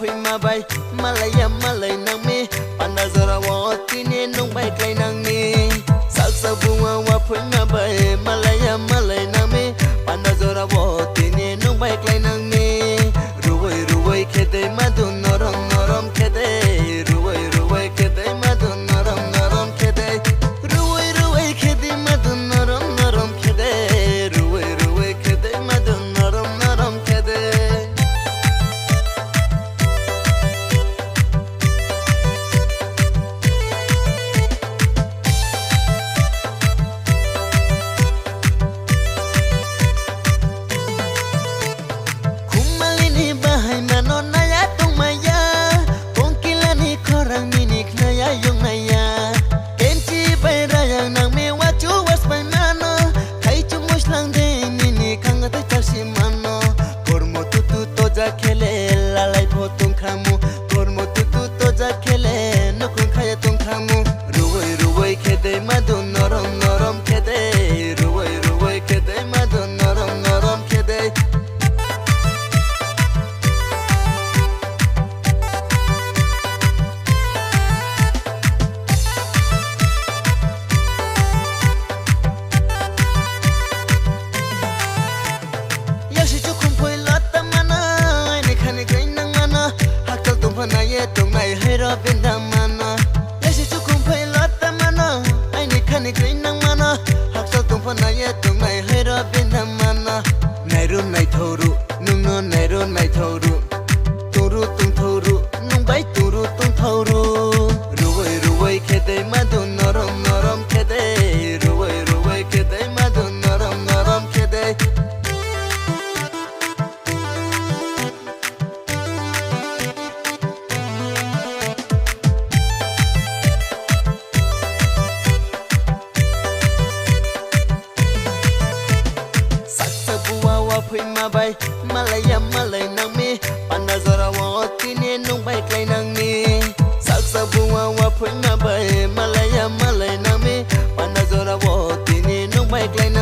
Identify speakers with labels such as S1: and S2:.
S1: phui ma bay malaya malay nang mi panda zara wa tine nong bay klai nang mi sak sa bunga wa phui ma bay malaya malay nang mi panda zara wa tine nong bay klai nang mi ruwai ruwai khede madun norom norom khede ruwai ruwai khede madun norom norom khede ruwai ruwai khede madun norom norom khede ruwai ruwai khede madun norom norom khede bên đam mana, để chỉ chúc không phải lót tâm mana, ai này khăn này cười nắng mana, học sao tung phần này tung này hay ra bên đam mana, này run này thâu ru, nung nung này run này thâu ru, tung thâu ru, nung bay tung thâu ru, ruwai khede madun norom norom khede, ruwai khede madun norom norom khede. Phui ma bay malaya malay nang mi panda zara wa tine nong bay klai nang mi sak sa bunga wa phui ma bay malaya malay nang mi panda zara wa tine nong bay klai nang